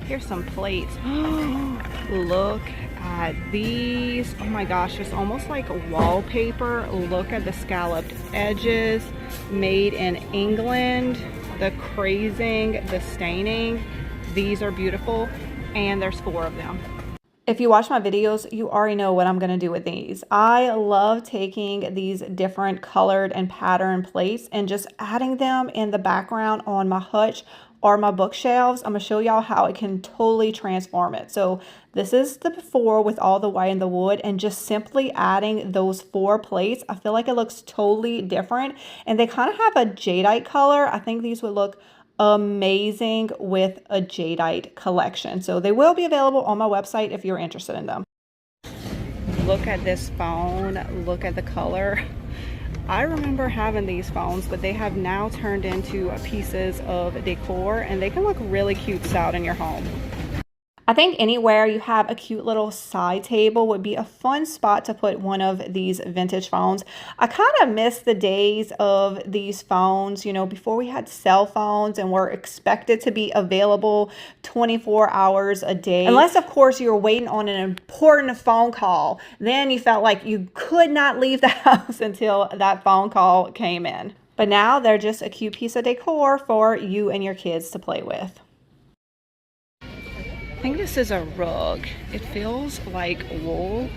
Here's some plates. Look at these. Oh my gosh, it's almost like wallpaper. Look at the scalloped edges, made in England. The crazing, the staining. These are beautiful, and there's 4 of them. If you watch my videos, you already know what I'm going to do with these. I love taking these different colored and pattern plates and just adding them in the background on my hutch or my bookshelves. I'm going to show y'all how it can totally transform it. So this is the before with all the white and the wood, and just simply adding those 4 plates, I feel like it looks totally different. And they kind of have a jadeite color. I think these would look amazing with a jadeite collection. So they will be available on my website if you're interested in them. Look at this phone. Look at the color. I remember having these phones, but they have now turned into pieces of decor, and they can look really cute out in your home. I think anywhere you have a cute little side table would be a fun spot to put one of these vintage phones. I kind of miss the days of these phones, you know, before we had cell phones and were expected to be available 24 hours a day. Unless, of course, you were waiting on an important phone call. Then you felt like you could not leave the house until that phone call came in. But now they're just a cute piece of decor for you and your kids to play with. I think this is a rug. It feels like wool.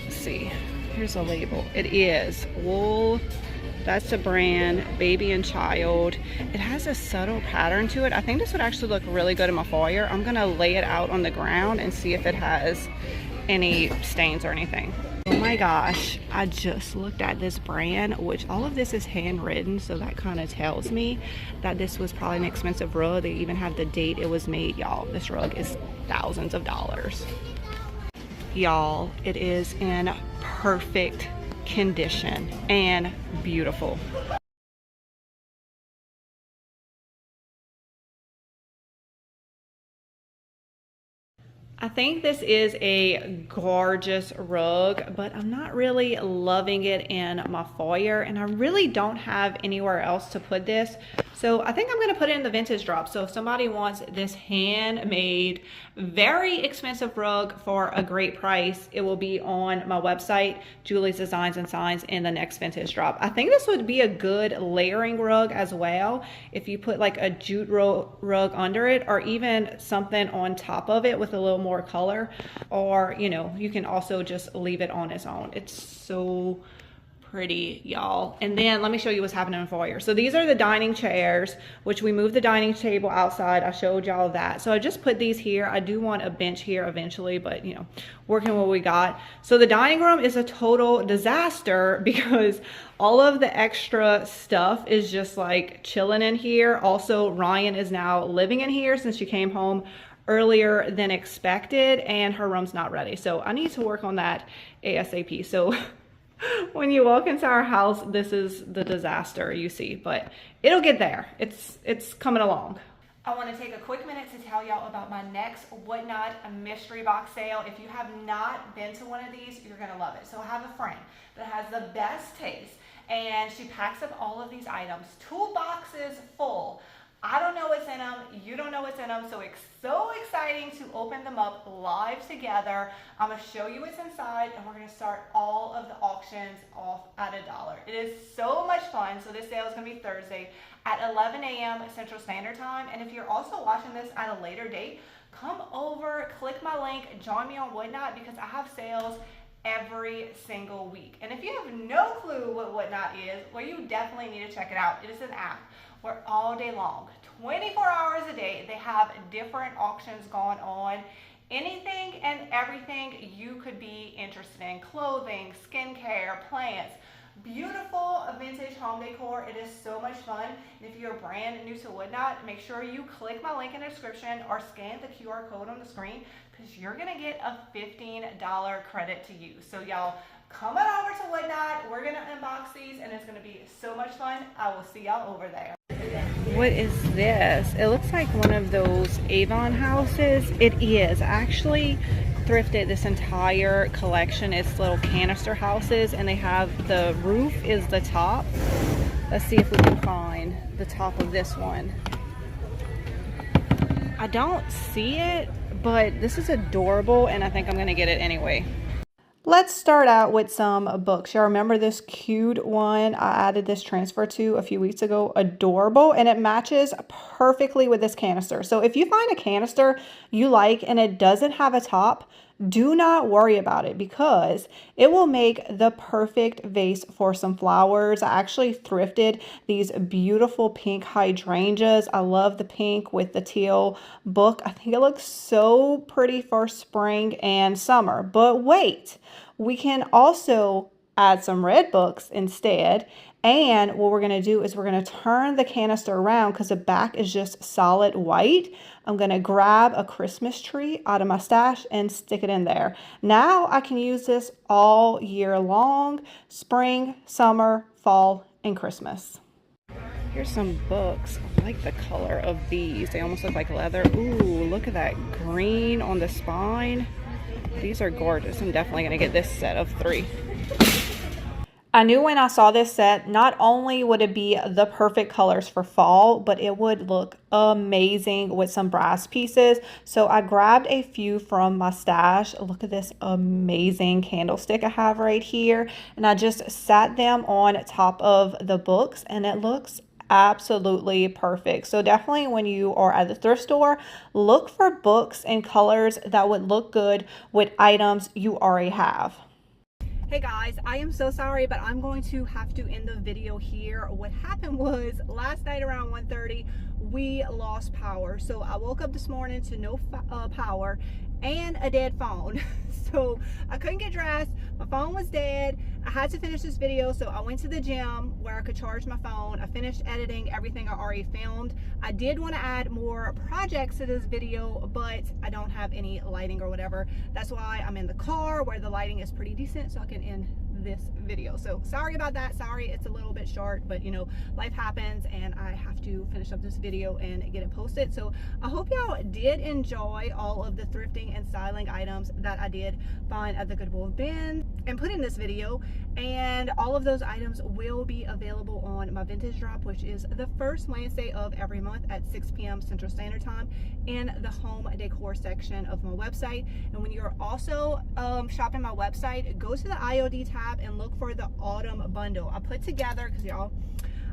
Let's see. Here's a label. It is wool. That's the brand, Baby and Child. It has a subtle pattern to it. I think this would actually look really good in my foyer. I'm gonna lay it out on the ground and see if it has any stains or anything. Oh my gosh, I just looked at this brand, which all of this is handwritten, so that kind of tells me that this was probably an expensive rug. They even have the date it was made, y'all. This rug is thousands of dollars. Y'all, it is in perfect condition and beautiful. I think this is a gorgeous rug, but I'm not really loving it in my foyer, and I really don't have anywhere else to put this. So I think I'm gonna put it in the vintage drop. So if somebody wants this handmade, very expensive rug for a great price, it will be on my website, Julie's Designs and Signs, in the next vintage drop. I think this would be a good layering rug as well. If you put like a jute rug under it, or even something on top of it with a little more color, or you know, you can also just leave it on its own. It's so pretty, y'all. And then let me show you what's happening in the foyer. So these are the dining chairs, which we moved the dining table outside. I showed y'all that. So I just put these here. I do want a bench here eventually, but you know, working what we got. So the dining room is a total disaster because all of the extra stuff is just like chilling in here. Also, Ryan is now living in here since she came home earlier than expected, and her room's not ready. So I need to work on that ASAP. So when you walk into our house, this is the disaster you see, but it'll get there. It's coming along. I want to take a quick minute to tell y'all about my next Whatnot mystery box sale. If you have not been to one of these, you're gonna love it. So I have a friend that has the best taste, and she packs up all of these items, 2 boxes full. I don't know what's in them, you don't know what's in them, so it's so exciting to open them up live together. I'm gonna show you what's inside, and we're gonna start all of the auctions off at $1. It is so much fun. So this sale is gonna be Thursday at 11 a.m. Central Standard Time, and if you're also watching this at a later date, come over, click my link, join me on Whatnot, because I have sales every single week. And if you have no clue what Whatnot is, well, you definitely need to check it out. It is an app where all day long, 24 hours a day, they have different auctions going on. Anything and everything you could be interested in: clothing, skincare, plants, beautiful vintage home decor. It is so much fun. And if you're brand new to Whatnot, make sure you click my link in the description or scan the QR code on the screen, because you're gonna get a $15 credit to use. So y'all, come on over to Whatnot. We're gonna unbox these, and it's gonna be so much fun. I will see y'all over there. What is this? It looks like one of those Avon houses. It is. I actually thrifted this entire collection. It's little canister houses, and they have the roof is the top. Let's see if we can find the top of this one. I don't see it, but this is adorable and I think I'm gonna get it anyway. Let's start out with some books. Y'all remember this cute one I added this transfer to a few weeks ago? Adorable, and it matches perfectly with this canister. So if you find a canister you like and it doesn't have a top, do not worry about it because it will make the perfect vase for some flowers. I actually thrifted these beautiful pink hydrangeas. I love the pink with the teal book. I think it looks so pretty for spring and summer. But wait, we can also add some red books instead. And what we're going to do is we're going to turn the canister around because the back is just solid white. I'm going to grab a Christmas tree out of my stash and stick it in there. Now I can use this all year long, spring, summer, fall, and Christmas. Here's some books. I like the color of these. They almost look like leather. Ooh, look at that green on the spine. These are gorgeous. I'm definitely going to get this set of 3. I knew when I saw this set, not only would it be the perfect colors for fall, but it would look amazing with some brass pieces. So I grabbed a few from my stash. Look at this amazing candlestick I have right here. And I just sat them on top of the books and it looks absolutely perfect. So definitely when you are at the thrift store, look for books and colors that would look good with items you already have. Hey guys, I am so sorry, but I'm going to have to end the video here. What happened was last night around 1:30, we lost power. So I woke up this morning to no power and a dead phone. So I couldn't get dressed. My phone was dead. I had to finish this video, so I went to the gym where I could charge my phone. I finished editing everything I already filmed. I did want to add more projects to this video, but I don't have any lighting or whatever. That's why I'm in the car where the lighting is pretty decent, so I can end this video. So sorry about that. Sorry it's a little bit short, but you know, life happens and I have to finish up this video and get it posted. So I hope y'all did enjoy all of the thrifting and styling items that I did find at the Goodwill bin and put in this video, and all of those items will be available on my vintage drop, which is the first Wednesday of every month at 6 p.m. Central Standard Time in the home decor section of my website. And when you're also shopping my website, go to the IOD tab and look for the autumn bundle I put together, because y'all,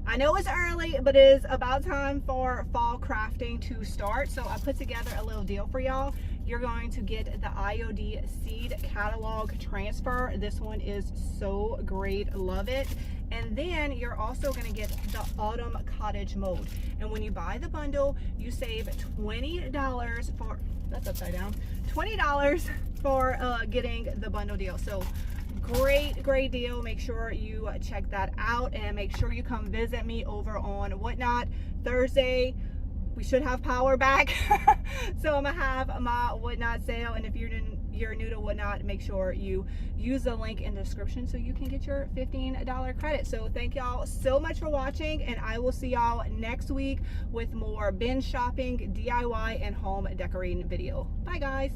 I know it's early, but it is about time for fall crafting to start. So I put together a little deal for y'all. You're going to get the IOD seed catalog transfer. This one is so great, love it. And then you're also going to get the autumn cottage mode. And when you buy the bundle, you save $20 for, that's upside down, $20 for getting the bundle deal. So great deal. Make sure you check that out and make sure you come visit me over on Whatnot Thursday. We should have power back. So I'm gonna have my Whatnot sale, and if you're new to Whatnot, make sure you use the link in the description so you can get your $15 credit. So thank y'all so much for watching, and I will see y'all next week with more bin shopping, DIY, and home decorating video. Bye guys.